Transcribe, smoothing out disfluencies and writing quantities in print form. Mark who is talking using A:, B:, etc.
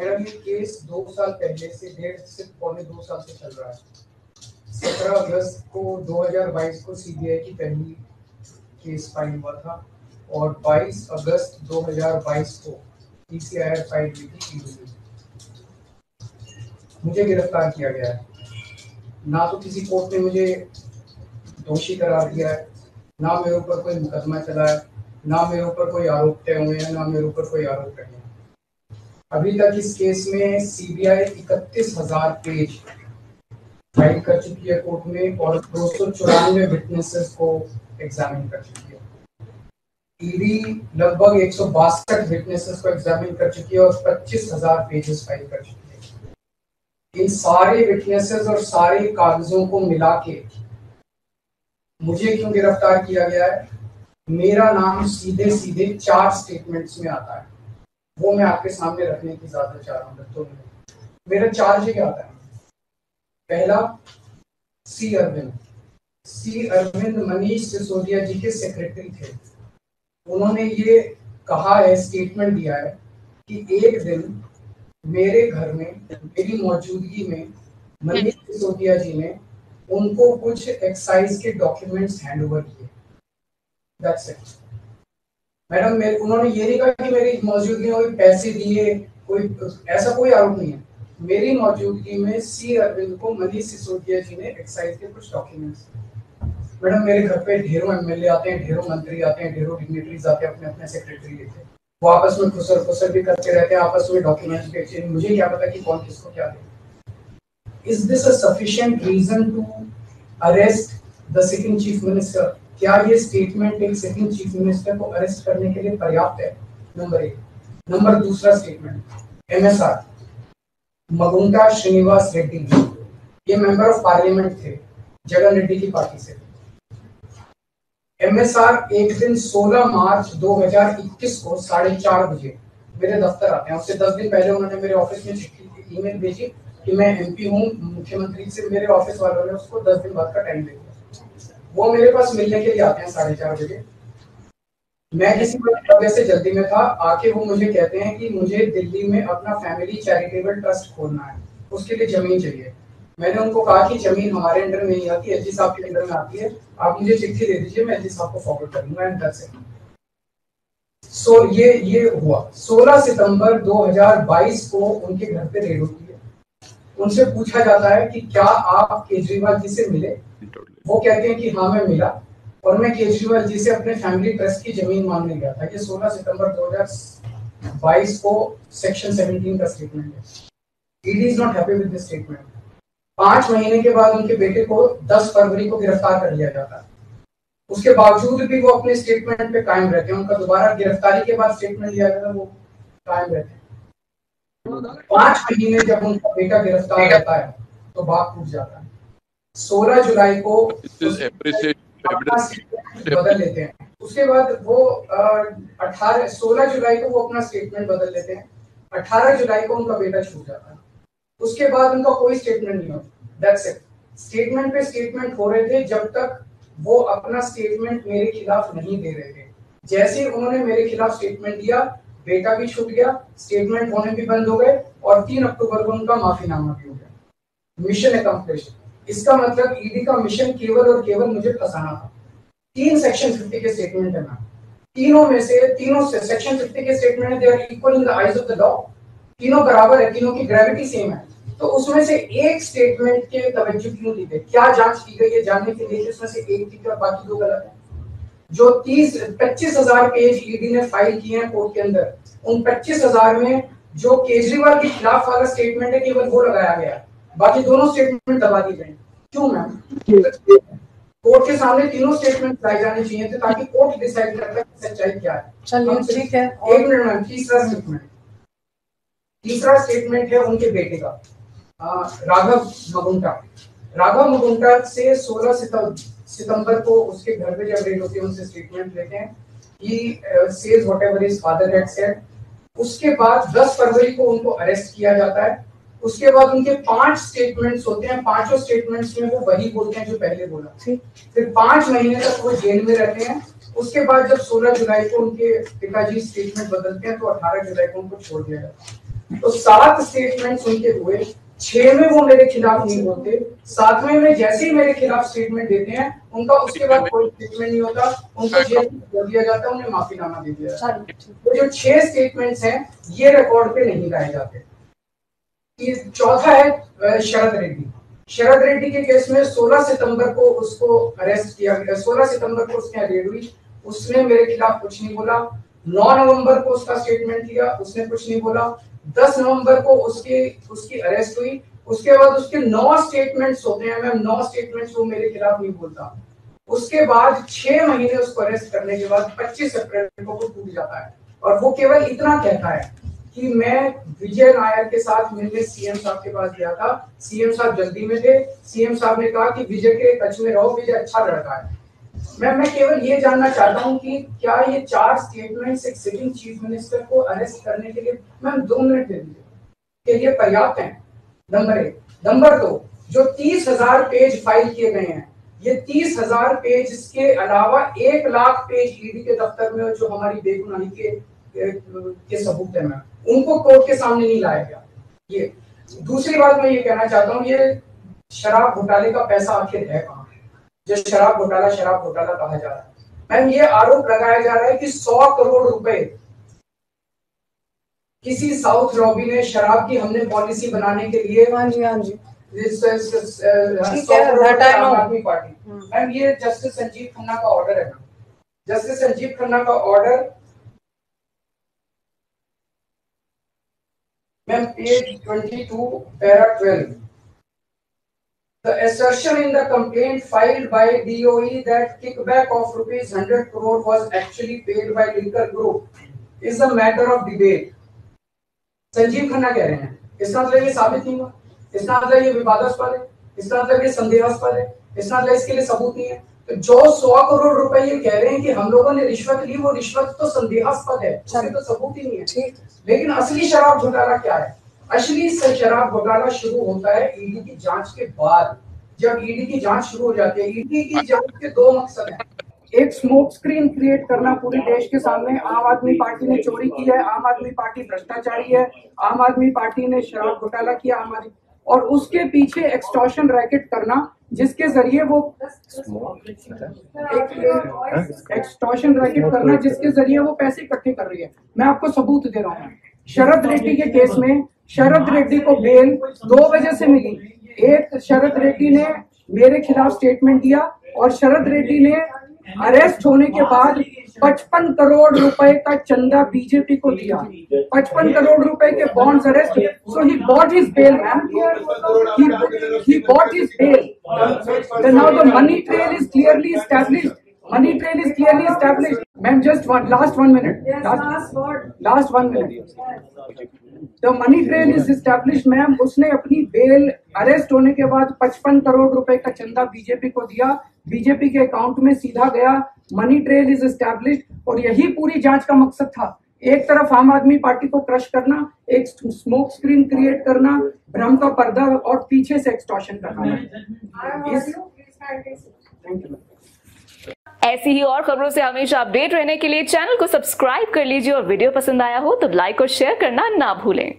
A: मेरा ये केस 2 साल पहले से 1.5 से पौने 2 साल से चल रहा है। 17 अगस्त को 2022 को सीबीआई की पहली केस फाइल हुआ था और 22 अगस्त 2022 को पीसीआईआर फाइल हुई थी ईडी। मुझे गिरफ्तार किया गया है। ना तो किसी कोर्ट ने मुझे दोषी करार दिया है, ना मेरे ऊपर कोई मुकदमा चला है, ना मेरे ऊपर कोई आरोप तय हुए हैं, ना मेरे ऊपर कोई आरोप नहीं है। अभी तक इस केस में सीबीआई 31,000 पेज फाइल कर चुकी है कोर्ट में और 294 विटनेसेस को एग्जामिन कर चुकी है। ईडी लगभग 162 विटनेसेस को एग्जामिन कर चुकी है और 25,000 पेजेस फाइल कर चुकी है। इन सारे विटनेसेस और सारे कागजों को मिला के मुझे क्यों गिरफ्तार किया गया है? मेरा नाम सीधे सीधे 4 स्टेटमेंट्स में आता है, वो मैं आपके सामने रखने की इजाजत चाह रहा हूँ। तो मेरा चार्ज क्या आता है? पहला, सी अरविंद मनीष सिसोदिया जी के सेक्रेटरी थे। उन्होंने ये कहा है, स्टेटमेंट दिया है कि एक दिन मेरे घर में मेरी मौजूदगी में मनीष सिसोदिया जी ने उनको कुछ एक्साइज के डॉक्यूमेंट्स हैंड ओवर किए। That's it madam. उन्होंने ये नहीं कहा कि मेरी मौजूदगी में पैसे दिए, कोई ऐसा कोई आरोप नहीं है। मेरी मौजूदगी में सी अरविंद को मनीष सिसोदिया जी ने एक्साइज के कुछ डॉक्यूमेंट्स। मैडम मेरे घर पे ढेरों एमएलए आते हैं, ढेरों मंत्री आते हैं, ढेरों डिग्निटरीज आते हैं, अपने अपने सेक्रेटरी लेते हैं, वो आपस में खुसर भी करते रहते हैं, आपस में डॉक्यूमेंट्स पे एक्सचेंज। मुझे क्या पता कि कौन किसको क्या दे। Is this a sufficient reason to arrest the sitting chief minister? क्या ये स्टेटमेंट एक सिटिंग चीफ मिनिस्टर को अरेस्ट करने के लिए पर्याप्त है? नंबर 1। नंबर दूसरा स्टेटमेंट, एमएसआर मगुंटा श्रीनिवास रेड्डी, ये मेंबर ऑफ पार्लियामेंट थे, जगन रेड्डी की पार्टी से। एमएसआर एक दिन 16 मार्च 2021 को 4:30 बजे मेरे दफ्तर आते हैं। उससे 10 दिन पहले उन्होंने मेरे ऑफिस में चिट्ठी ईमेल भेजी कि मैं एमपी हूँ, मुख्यमंत्री से। मेरे ऑफिस वालों ने उसको 10 दिन बाद का टाइम दे दिया। वो मेरे पास मिलने के लिए आते हैं 4:30 बजे। मैं किसी वजह से जल्दी में था। आके वो मुझे कहते हैं कि मुझे दिल्ली में अपना फैमिली चैरिटेबल ट्रस्ट खोलना है, उसके लिए जमीन चाहिए। मैंने उनको कहा कि जमीन हमारे अंडर में नहीं आती, एलजी साहब के अंडर में आती है, आप मुझे चिट्ठी दे दीजिए, मैं एलजी साहब को फॉरवर्ड कर दूंगा। And that's it. सो ये हुआ। 16 सितंबर 2022 को उनके घर पे रेड होती है। उनसे पूछा जाता है कि क्या आप केजरीवाल जी से मिले? वो कहते हैं कि हाँ मैं मिला और मैं केजरीवाल जी से अपने फैमिली ट्रस्ट की जमीन मांगने गया था। ये 16 सितंबर 2022 को सेक्शन 17 का स्टेटमेंट है। ED is not happy with this statement. 5 महीने के बाद उनके बेटे को 10 फरवरी को गिरफ्तार कर लिया जाता है। उसके बावजूद भी वो अपने स्टेटमेंट पे कायम रहते हैं। उनका दोबारा गिरफ्तारी के बाद स्टेटमेंट लिया गया, वो कायम रहते हैं। 5 महीने जब उनका बेटा गिरफ्तार रहता है तो बात टूट जाता है। 16 जुलाई को बदल लेते हैं। उसके बाद वो 16 जुलाई को वो अपना स्टेटमेंट बदल लेते हैं। 18 जुलाई को उनका बेटा छूट जाता है। उसके बाद उनका कोई स्टेटमेंट नहीं होता। That's it. स्टेटमेंट पे स्टेटमेंट हो रहे थे जब तक वो अपना स्टेटमेंट मेरे खिलाफ नहीं दे रहे थे। जैसे उन्होंने मेरे खिलाफ स्टेटमेंट दिया, बेटा भी छूट गया, स्टेटमेंट होने भी बंद हो गए और 3 अक्टूबर को उनका माफीनामा भी हो गया। Mission accomplished. इसका मतलब ईडी का मिशन केवल और केवल मुझे फंसाना था। 3 सेक्शन 50 के स्टेटमेंट है। तीनों से सेक्शन 50 के स्टेटमेंट है, they are equal in the eyes of the law. तीनों बराबर है, तीनों की ग्रेविटी सेम है। तो उसमें से एक स्टेटमेंट के तवज्जो क्यों दी गई? क्या जांच की गई है जानने के लिए उसमें से एक ठीक है और बाकी 2 गलत है। जो 25,000 पेज ईडी ने फाइल किए हैं कोर्ट के अंदर, उन 25,000 में जो केजरीवाल के खिलाफ वाला स्टेटमेंट है केवल वो लगाया गया, बाकी दोनों स्टेटमेंट दबा दी गई। क्यों मैम? कोर्ट के सामने तीनों स्टेटमेंट लाए जाने चाहिए थे ताकि कोर्ट डिसाइड कर पाए सच्चाई क्या है। चलिए ठीक है। एक मिनट मैम, तीसरा स्टेटमेंट है उनके बेटे का, राघव मगुंटा से 16 सितंबर को उसके घर पे जब रेड होती है उनसे स्टेटमेंट लेते हैं। He says whatever his father had said. उसके बाद 10 फरवरी को उनको अरेस्ट किया जाता है। उसके बाद उनके 5 स्टेटमेंट्स होते हैं। पांचों स्टेटमेंट्स में वो वही बोलते हैं जो पहले बोला। फिर 5 महीने तक वो जेल में रहते हैं। उसके बाद जब 16 जुलाई को उनके पिताजी स्टेटमेंट बदलते हैं तो 18 जुलाई को उनको छोड़ दिया जाता है। तो 7 स्टेटमेंट्स उनके हुए, 6 में वो मेरे खिलाफ नहीं बोलते, 7वें में जैसे ही मेरे खिलाफ स्टेटमेंट देते हैं उनका उसके बाद कोई स्टेटमेंट नहीं होता, उनको जेल कर दिया जाता है, उन्हें माफीनामा दे दिया जाता है। तो जो 6 स्टेटमेंट्स हैं ये रिकॉर्ड पे नहीं लाए जाते। चौथा है शरद रेड्डी। शरद रेड्डी के केस में 16 सितंबर को उसको अरेस्ट किया गया, 16 सितंबर को उसकी रेड हुई, उसने मेरे खिलाफ कुछ नहीं बोला। 9 नवंबर को उसका स्टेटमेंट लिया, उसने कुछ नहीं बोला। 10 नवंबर को उसकी अरेस्ट हुई, उसके बाद उसके 9 स्टेटमेंट्स होते हैं मैम, 9 स्टेटमेंट्स वो मेरे खिलाफ नहीं बोलता। उसके बाद 6 महीने उसको अरेस्ट करने के बाद 25 अप्रैल को वो टूट जाता है और वो केवल इतना कहता है कि मैं विजय नायर के साथ मिलने सीएम साहब के पास गया था, सीएम साहब जल्दी में थे, सीएम साहब ने कहा कि विजय के टच में रहो, विजय अच्छा लड़का है। मैं केवल ये जानना चाहता हूं कि क्या ये 4 स्टेटमेंट्स एक सिटिंग चीफ मिनिस्टर को अरेस्ट करने के लिए मैम 2 मिनट दे दीजिए कि ये पर्याप्त है? नंबर 1। नंबर 2, जो 30,000 पेज फाइल किए गए हैं, ये 30,000 पेज के अलावा 1 लाख पेज ईडी के दफ्तर में जो हमारी बेगुनाही के सबूत है मैम, उनको कोर्ट के सामने नहीं लाया गया। ये दूसरी बात मैं ये कहना चाहता हूँ, ये शराब घोटाले का पैसा आखिर है कहाँ? जो शराब घोटाला कहा जा रहा है मैम, ये आरोप लगाया जा रहा है कि 100 करोड़ रुपए किसी साउथ लॉबी ने शराब की हमने पॉलिसी बनाने के लिए, हाँ जी आम आदमी पार्टी, मैम ये जस्टिस संजीव खन्ना का ऑर्डर है। जस्टिस संजीव खन्ना का order ma'am page 22 para 12, the assertion in the complaint filed by DOE that kickback of rupees 100 crore was actually paid by liquor group is a matter of debate. Sanjeev Khanna कह रहे हैं, इसका मतलब ये साबित नहीं हुआ, इसका मतलब ये विवादास्पद है, इसका मतलब ये संदेहास्पद है, इसका मतलब इसके लिए सबूत नहीं है। तो जो 100 करोड़ रुपए ये कह रहे हैं कि हम लोगों ने रिश्वत ली, वो रिश्वत तो संदेहास्पद है, उसके तो सबूत ही नहीं है। लेकिन असली शराब घोटाला क्या है? असली शराब घोटाला शुरू होता है ईडी की जांच के बाद। जब ईडी की जांच शुरू हो जाती है, ईडी की जांच के 2 मकसद हैं। एक स्मोक स्क्रीन क्रिएट करना पूरे देश के सामने, आम आदमी पार्टी ने चोरी की है, आम आदमी पार्टी भ्रष्टाचारी है, आम आदमी पार्टी ने शराब घोटाला किया, और उसके पीछे एक्सटॉर्शन रैकेट करना जिसके जरिए वो एक्सटॉर्शन रैकेट करना जिसके जरिए वो पैसे इकट्ठे कर रही है। मैं आपको सबूत दे रहा हूँ। शरद रेड्डी के केस में शरद रेड्डी को बेल 2 वजह से मिली। एक, शरद रेड्डी ने मेरे खिलाफ स्टेटमेंट दिया और शरद रेड्डी ने अरेस्ट होने के बाद 55 करोड़ रुपए का चंदा बीजेपी को दिया। 55 करोड़ रुपए के bonds arrest, so he bought his bail ma'am, he bought his bail. Then now the money trail is clearly established. Money trail is clearly established. Ma'am, just last 1 minute. Last 1 minute. The money trail is established, ma'am. उसने अपनी bell arrest होने के बाद 55 करोड़ रुपए का चंदा BJP को दिया, बीजेपी के अकाउंट में सीधा गया। मनी ट्रेल इज एस्टैब्लिश्ड और यही पूरी जांच का मकसद था। एक तरफ आम आदमी पार्टी को क्रश करना, एक स्मोक स्क्रीन क्रिएट करना, भ्रम का पर्दा और पीछे से एक्सटॉर्शन करना।
B: ऐसी ही और खबरों से हमेशा अपडेट रहने के लिए चैनल को सब्सक्राइब कर लीजिए और वीडियो पसंद आया हो तो लाइक और शेयर करना ना भूलें।